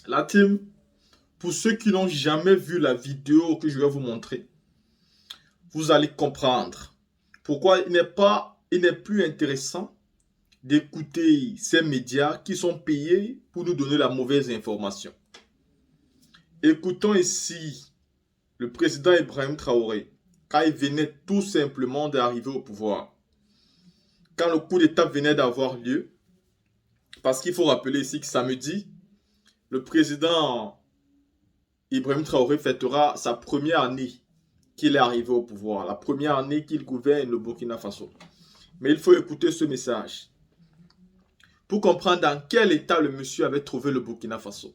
La team, pour ceux qui n'ont jamais vu la vidéo que je vais vous montrer, vous allez comprendre pourquoi il n'est plus intéressant d'écouter ces médias qui sont payés pour nous donner la mauvaise information. Écoutons ici le président Ibrahim Traoré, quand il venait tout simplement d'arriver au pouvoir. Quand le coup d'État venait d'avoir lieu, parce qu'il faut rappeler ici que samedi, le président Ibrahim Traoré fêtera sa première année qu'il est arrivé au pouvoir, la première année qu'il gouverne le Burkina Faso. Mais il faut écouter ce message pour comprendre dans quel état le monsieur avait trouvé le Burkina Faso.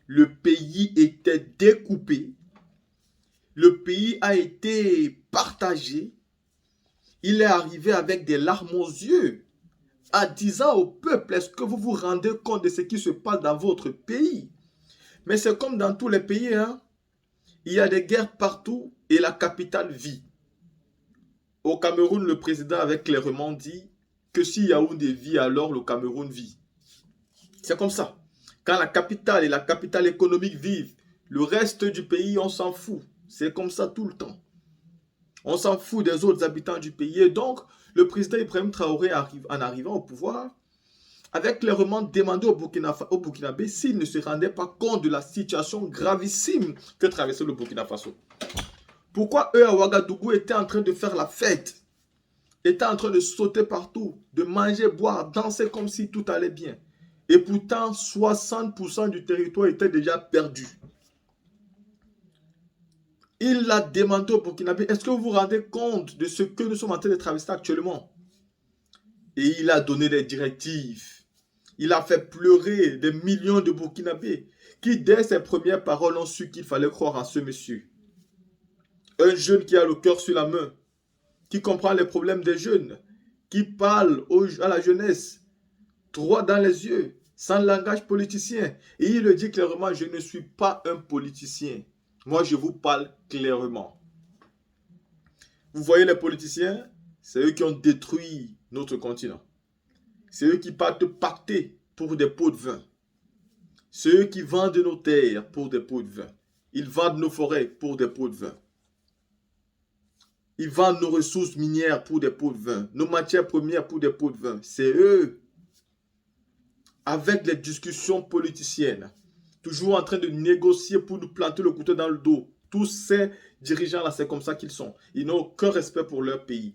Le pays était découpé, le pays a été partagé. Il est arrivé avec des larmes aux yeux, en disant au peuple, est-ce que vous vous rendez compte de ce qui se passe dans votre pays? Mais c'est comme dans tous les pays, hein? Il y a des guerres partout et la capitale vit. Au Cameroun, le président avait clairement dit que si Yaoundé vit, alors le Cameroun vit. C'est comme ça. Quand la capitale et la capitale économique vivent, le reste du pays, on s'en fout. C'est comme ça tout le temps. On s'en fout des autres habitants du pays. Et donc, le président Ibrahim Traoré, en arrivant au pouvoir, avait clairement demandé au Burkinabé s'il ne se rendait pas compte de la situation gravissime que traversait le Burkina Faso. Pourquoi eux à Ouagadougou étaient en train de faire la fête, étaient en train de sauter partout, de manger, boire, danser comme si tout allait bien. Et pourtant, 60% du territoire était déjà perdu. Il a demandé au Burkinabé, est-ce que vous vous rendez compte de ce que nous sommes en train de traverser actuellement? Et il a donné des directives. Il a fait pleurer des millions de Burkinabés qui, dès ses premières paroles, ont su qu'il fallait croire en ce monsieur. Un jeune qui a le cœur sur la main, qui comprend les problèmes des jeunes, qui parle à la jeunesse, droit dans les yeux, sans langage politicien. Et il le dit clairement, je ne suis pas un politicien. Moi, je vous parle clairement. Vous voyez les politiciens, c'est eux qui ont détruit notre continent. C'est eux qui partent pacter pour des pots de vin. C'est eux qui vendent nos terres pour des pots de vin. Ils vendent nos forêts pour des pots de vin. Ils vendent nos ressources minières pour des pots de vin. Nos matières premières pour des pots de vin. C'est eux. Avec les discussions politiciennes. Toujours en train de négocier pour nous planter le couteau dans le dos. Tous ces dirigeants-là, c'est comme ça qu'ils sont. Ils n'ont aucun respect pour leur pays.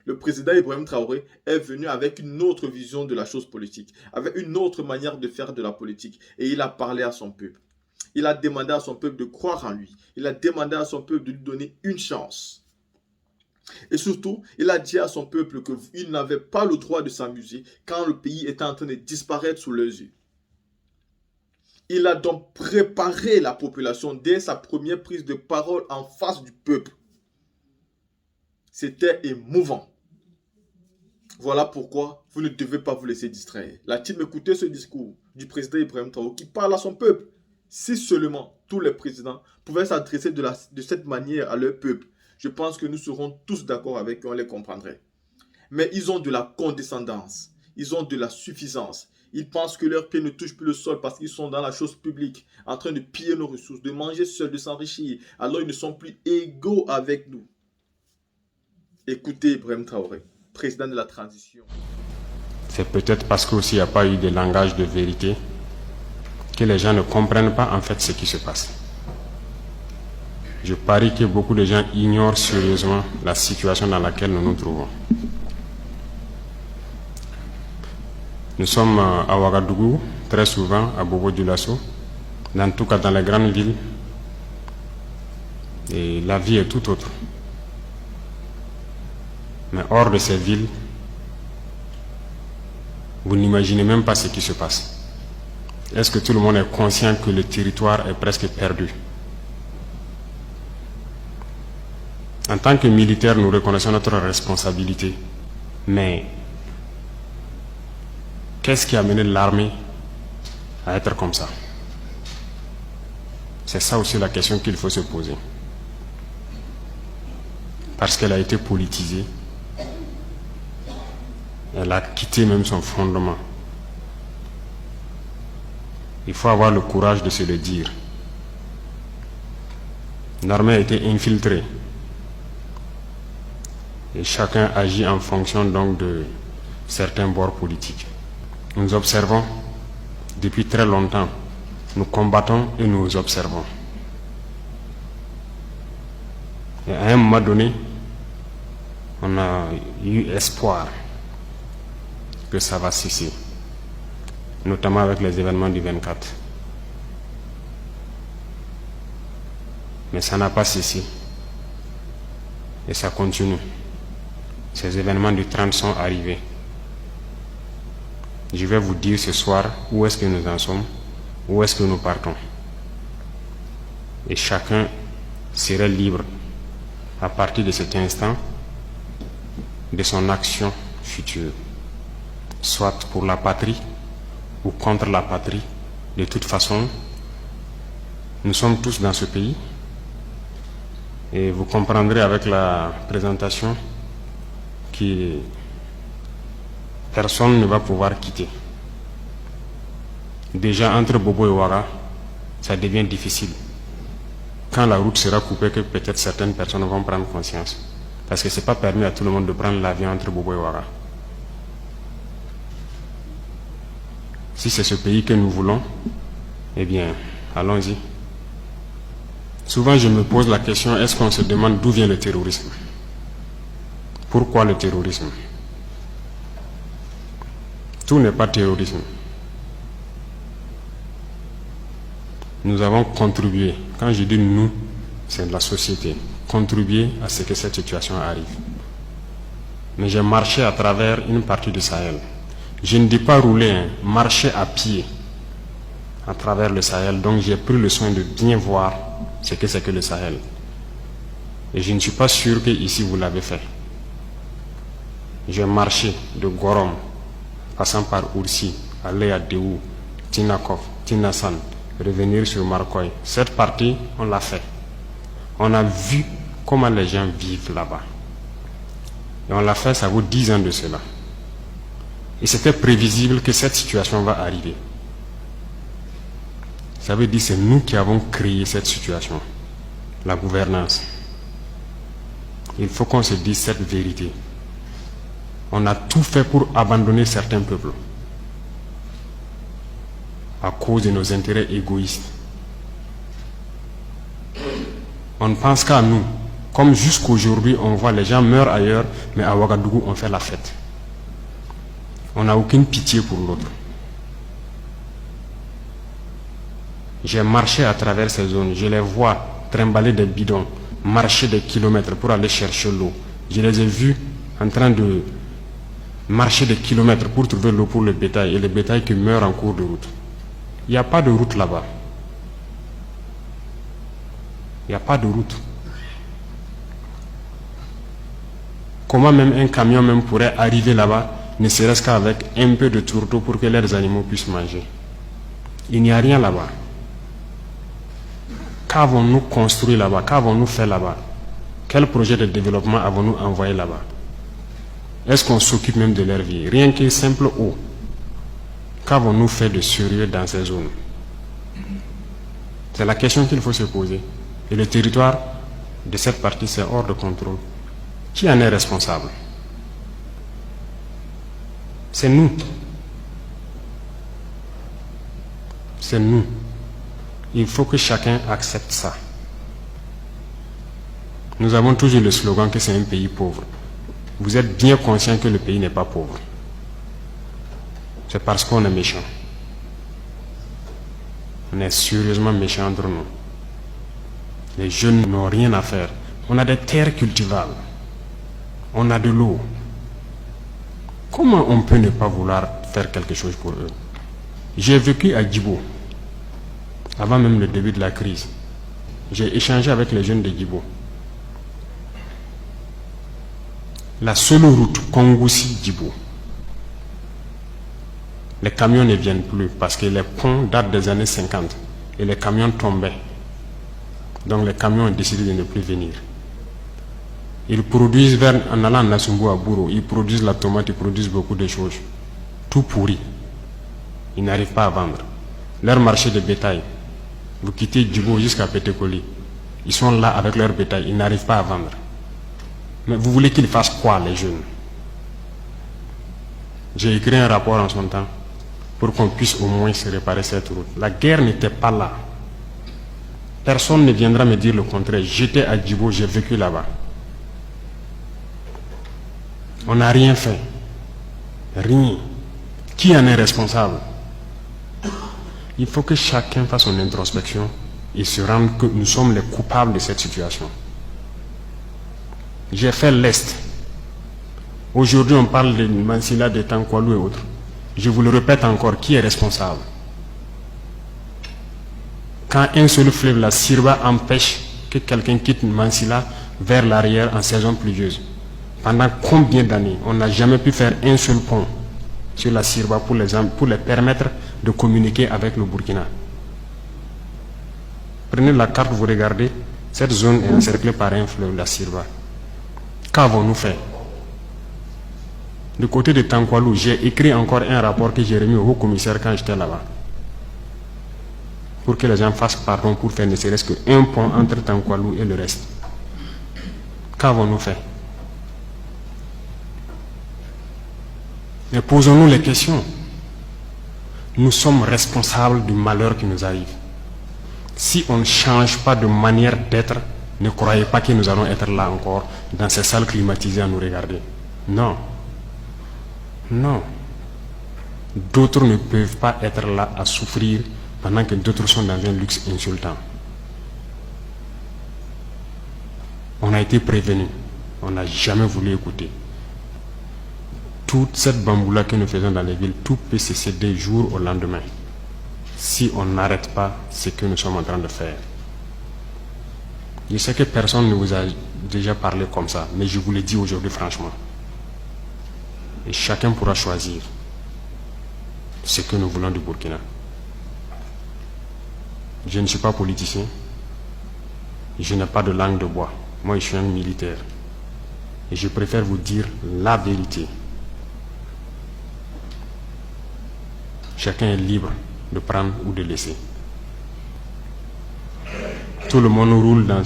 Le président Ibrahim Traoré est venu avec une autre vision de la chose politique, avec une autre manière de faire de la politique. Et il a parlé à son peuple. Il a demandé à son peuple de croire en lui. Il a demandé à son peuple de lui donner une chance. Et surtout, il a dit à son peuple qu'il n'avait pas le droit de s'amuser quand le pays était en train de disparaître sous leurs yeux. Il a donc préparé la population dès sa première prise de parole en face du peuple. C'était émouvant. Voilà pourquoi vous ne devez pas vous laisser distraire. La team, écoutez ce discours du président Ibrahim Traoré qui parle à son peuple. Si seulement tous les présidents pouvaient s'adresser de cette manière à leur peuple, je pense que nous serons tous d'accord avec eux, on les comprendrait. Mais ils ont de la condescendance, ils ont de la suffisance. Ils pensent que leurs pieds ne touchent plus le sol parce qu'ils sont dans la chose publique, en train de piller nos ressources, de manger seuls, de s'enrichir. Alors ils ne sont plus égaux avec nous. Écoutez Ibrahim Traoré, président de la transition. C'est peut-être parce qu'il n'y a pas eu de langage de vérité que les gens ne comprennent pas en fait ce qui se passe. Je parie que beaucoup de gens ignorent sérieusement la situation dans laquelle nous nous trouvons. Nous sommes à Ouagadougou, très souvent à Bobo-Dioulasso, en tout cas dans les grandes villes, et la vie est tout autre. Mais hors de ces villes, vous n'imaginez même pas ce qui se passe. Est-ce que tout le monde est conscient que le territoire est presque perdu? En tant que militaires, nous reconnaissons notre responsabilité. Mais qu'est-ce qui a mené l'armée à être comme ça? C'est ça aussi la question qu'il faut se poser. Parce qu'elle a été politisée. Elle a quitté même son fondement. Il faut avoir le courage de se le dire. L'armée a été infiltrée. Et chacun agit en fonction donc de certains bords politiques. Nous observons depuis très longtemps. Nous combattons et nous observons. Et à un moment donné, on a eu espoir que ça va cesser, notamment avec les événements du 24. Mais ça n'a pas cessé. Et ça continue. Ces événements du 30 sont arrivés. Je vais vous dire ce soir où est-ce que nous en sommes, où est-ce que nous partons. Et chacun serait libre, à partir de cet instant, de son action future, soit pour la patrie ou contre la patrie. De toute façon, nous sommes tous dans ce pays et vous comprendrez avec la présentation que personne ne va pouvoir quitter. Déjà entre Bobo et Ouaga, ça devient difficile. Quand la route sera coupée, que peut-être certaines personnes vont prendre conscience. Parce que ce n'est pas permis à tout le monde de prendre l'avion entre Bobo et Ouaga. Si c'est ce pays que nous voulons, eh bien, allons-y. Souvent, je me pose la question, est-ce qu'on se demande d'où vient le terrorisme? Pourquoi le terrorisme? Tout n'est pas terrorisme. Nous avons contribué, quand je dis nous, c'est la société, contribué à ce que cette situation arrive. Mais j'ai marché à travers une partie du Sahel. Je ne dis pas rouler, marcher à pied à travers le Sahel. Donc j'ai pris le soin de bien voir ce que c'est que le Sahel. Et je ne suis pas sûr que ici vous l'avez fait. J'ai marché de Gorom, passant par Oursi, aller à Déou, Tinakov, Tinasan, revenir sur Marcoy. Cette partie, on l'a fait. On a vu comment les gens vivent là-bas. Et on l'a fait, ça vaut 10 ans de cela. Et c'était prévisible que cette situation va arriver. Ça veut dire que c'est nous qui avons créé cette situation. La gouvernance. Il faut qu'on se dise cette vérité. On a tout fait pour abandonner certains peuples à cause de nos intérêts égoïstes. On ne pense qu'à nous. Comme jusqu'aujourd'hui, on voit les gens meurent ailleurs, mais à Ouagadougou, on fait la fête. On n'a aucune pitié pour l'autre. J'ai marché à travers ces zones. Je les vois trimballer des bidons, marcher des kilomètres pour aller chercher l'eau. Je les ai vus en train de marcher des kilomètres pour trouver l'eau pour le bétail, et le bétail qui meurt en cours de route. Il n'y a pas de route là-bas. Il n'y a pas de route. Comment même un camion même pourrait arriver là-bas, ne serait-ce qu'avec un peu de tourteau pour que leurs animaux puissent manger? Il n'y a rien là-bas. Qu'avons-nous construit là-bas? Qu'avons-nous fait là-bas? Quel projet de développement avons-nous envoyé là-bas? Est-ce qu'on s'occupe même de leur vie? Rien que simple eau. Qu'avons-nous fait de sérieux dans ces zones? C'est la question qu'il faut se poser. Et le territoire de cette partie, c'est hors de contrôle. Qui en est responsable? C'est nous. C'est nous. Il faut que chacun accepte ça. Nous avons toujours le slogan que c'est un pays pauvre. Vous êtes bien conscient que le pays n'est pas pauvre. C'est parce qu'on est méchant. On est sérieusement méchant entre nous. Les jeunes n'ont rien à faire. On a des terres cultivables. On a de l'eau. Comment on peut ne pas vouloir faire quelque chose pour eux? J'ai vécu à Djibo, avant même le début de la crise. J'ai échangé avec les jeunes de Djibo. La seule route Kongoussi-Djibo, les camions ne viennent plus parce que les ponts datent des années 50 et les camions tombaient. Donc les camions ont décidé de ne plus venir. Ils produisent en allant à Nassumbu à Bouro, ils produisent la tomate, ils produisent beaucoup de choses. Tout pourri. Ils n'arrivent pas à vendre. leur marché de bétail. Vous quittez Djibo jusqu'à Pétékoli. Ils sont là avec leur bétail, ils n'arrivent pas à vendre. Mais vous voulez qu'ils fassent quoi, les jeunes? J'ai écrit un rapport en son temps pour qu'on puisse au moins se réparer cette route. La guerre n'était pas là. Personne ne viendra me dire le contraire. J'étais à Djibo, j'ai vécu là-bas. On n'a rien fait. Rien. Qui en est responsable? Il faut que chacun fasse son introspection et se rende que nous sommes les coupables de cette situation. J'ai fait l'Est. Aujourd'hui, on parle de Mansilla, de Tankwalou et autres. Je vous le répète encore, qui est responsable? Quand un seul fleuve, la Sirba, empêche que quelqu'un quitte Mansilla vers l'arrière en saison pluvieuse, pendant combien d'années on n'a jamais pu faire un seul pont sur la Sirba pour les permettre de communiquer avec le Burkina? Prenez la carte, vous regardez, cette zone est encerclée par un fleuve, la Sirba. Qu'avons-nous fait? Du côté de Tankwalou, j'ai écrit encore un rapport que j'ai remis au haut-commissaire quand j'étais là-bas, pour que les gens fassent pardon pour faire ne serait-ce qu'un pont entre Tankwalou et le reste. Qu'avons-nous fait? Mais posons-nous les questions. Nous sommes responsables du malheur qui nous arrive. Si on ne change pas de manière d'être, ne croyez pas que nous allons être là encore, dans ces salles climatisées à nous regarder. Non. Non. D'autres ne peuvent pas être là à souffrir pendant que d'autres sont dans un luxe insultant. On a été prévenus. On n'a jamais voulu écouter. Toute cette bamboula que nous faisons dans les villes, tout peut cesser du jour au lendemain, si on n'arrête pas ce que nous sommes en train de faire. Je sais que personne ne vous a déjà parlé comme ça, mais je vous le dis aujourd'hui franchement. Et chacun pourra choisir ce que nous voulons du Burkina. Je ne suis pas politicien. Je n'ai pas de langue de bois. Moi, je suis un militaire. Et je préfère vous dire la vérité. Chacun est libre de prendre ou de laisser. Tout le monde roule dans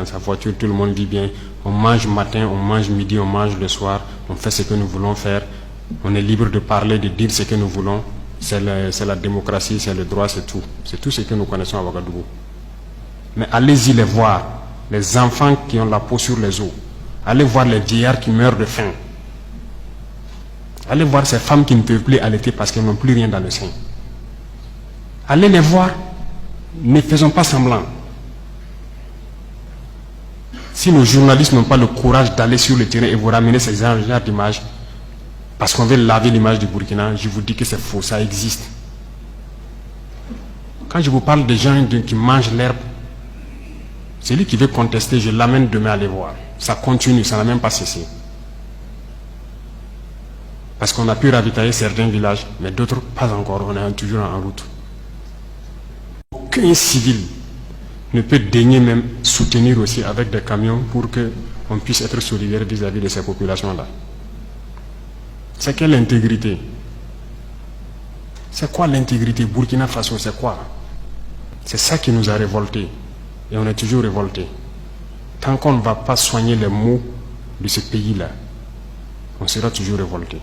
sa voiture, tout le monde vit bien. On mange matin, on mange midi, on mange le soir. On fait ce que nous voulons faire. On est libre de parler, de dire ce que nous voulons. C'est la démocratie, c'est le droit, c'est tout. C'est tout ce que nous connaissons à Ouagadougou. Mais allez-y les voir. Les enfants qui ont la peau sur les os. Allez voir les vieillards qui meurent de faim. Allez voir ces femmes qui ne peuvent plus allaiter parce qu'elles n'ont plus rien dans le sein. Allez les voir. Ne faisons pas semblant. Si nos journalistes n'ont pas le courage d'aller sur le terrain et vous ramener ces genres d'images, parce qu'on veut laver l'image du Burkina, je vous dis que c'est faux, ça existe. Quand je vous parle des gens qui mangent l'herbe, celui qui veut contester, je l'amène demain à les voir. Ça continue, ça n'a même pas cessé. Parce qu'on a pu ravitailler certains villages, mais d'autres pas encore, on est toujours en route. Aucun civil ne peut daigner même soutenir aussi avec des camions pour qu'on puisse être solidaire vis-à-vis de ces populations-là. C'est quelle intégrité? C'est quoi l'intégrité? Burkina Faso, c'est quoi? C'est ça qui nous a révoltés. Et on est toujours révoltés. Tant qu'on ne va pas soigner les maux de ce pays-là, on sera toujours révoltés.